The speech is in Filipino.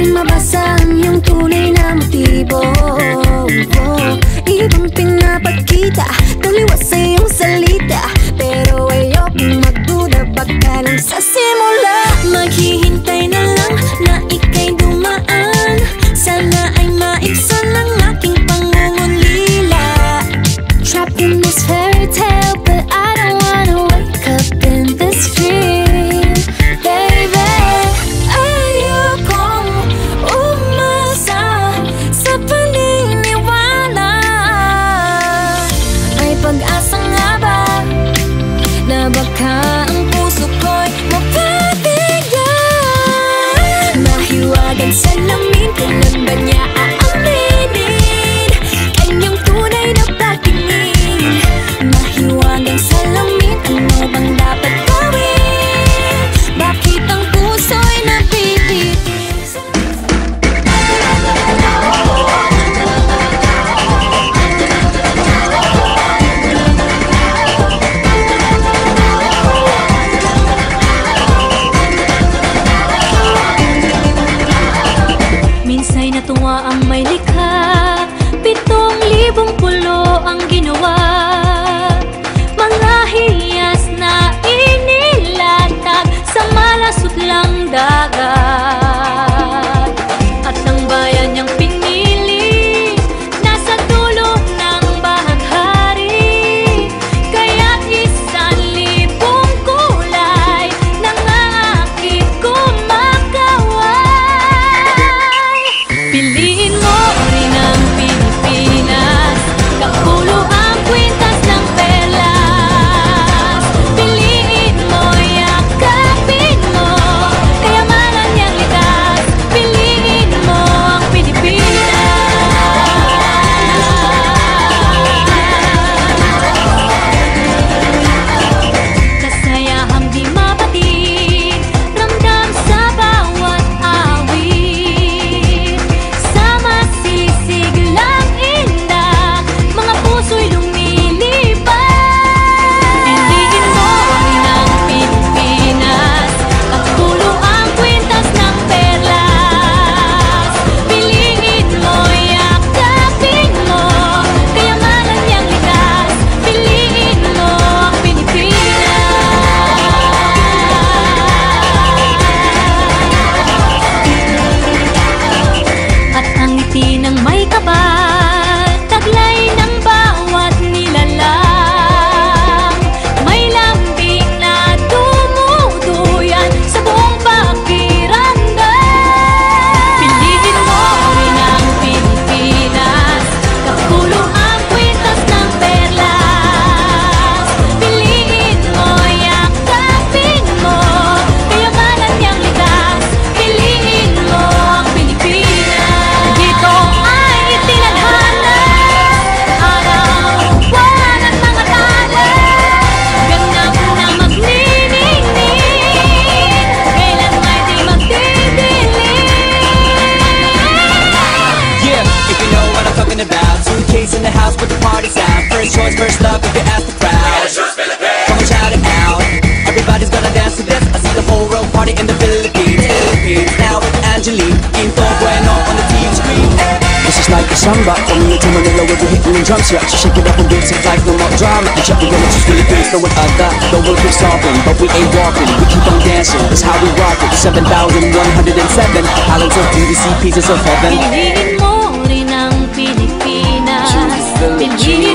rin mabasa ang iyong tunay na motibo. Ibang pinapakita, taliwas sa iyong salita, pero ayokong magduda baka lang sa simula. Maghihintay na lang na ika'y dumaan, sana ay maibsan ang aking pangungulila. Trapped in this fairy tale, but I don't wanna wake up in this dream, baby. Ayokong umasa sa paniniwala. May pag-asa nga ba na baka ang puso ko'y mapabigyan? Mahiwagang salamin, kailan ba niya aaminin kanyang tunay na pagtingin? Mahiwagang salamin, ano bang dapat gawin? Bakit ang puso'y napipitin? Minsa'y natuwa ang may likha, 7,000 pulo ang ginawa. Mga hiyas na inilatag sa malasot lang dagat. At ang bayan niyang pinili nasa dulo ng bahaghari. Kaya't 1,000 kulay nangangakit kumakaway. Piliin mo rin ang Pilipinas, kapulo ang kwintas ng perlas. Piliin mo, yakapin mo, kayamanan niyang likas. Piliin mo ang Pilipinas. Kasayahang di mapatid, ramdam sa bawat awit. Sama silisig lang indak, mga puso'y lumilipad. Piliin mo rin ang Pilipinas, kapulo ang kwintas ng perlas. Piliin mo, yakapin mo, kayamanan niyang likas. Piliin mo ang Pilipinas. At ang ngiti ng may kapal, taglay ng bawat nilalang. May lambing na dumuduyan sa buong pakiramdam. Piliin mo rin ang Pilipinas, kapulo ang kwintas ng perlas. Piliin mo, yakapin mo, kayamanan niyang likas. Piliin mo ang Pilipinas. Dito ay itinadhana, araw, buwan at mga tala. Ganap na magniningning, kailan may di magdidilim. Yeah, if you know what I'm talking about. Suitcase in the house with the party's out. First choice, first love if you ask the crowd. Come on, shout it out. Everybody's gonna dance to this. I see the whole world party in the Philippines. Now with Angelique, Quinto Bueno on the TV screen. This is like a samba, coming into Manila with the hitting and drums. Yeah, so shake it up and dance it like no more drama. And check the women, just Philippines, no one other. The world keeps talking, but we ain't walking. We keep on dancing, that's how we rock it. 7,107 islands of beauty, see pieces of heaven. Piliin mo rin ang Pilipinas. Choose the Piliin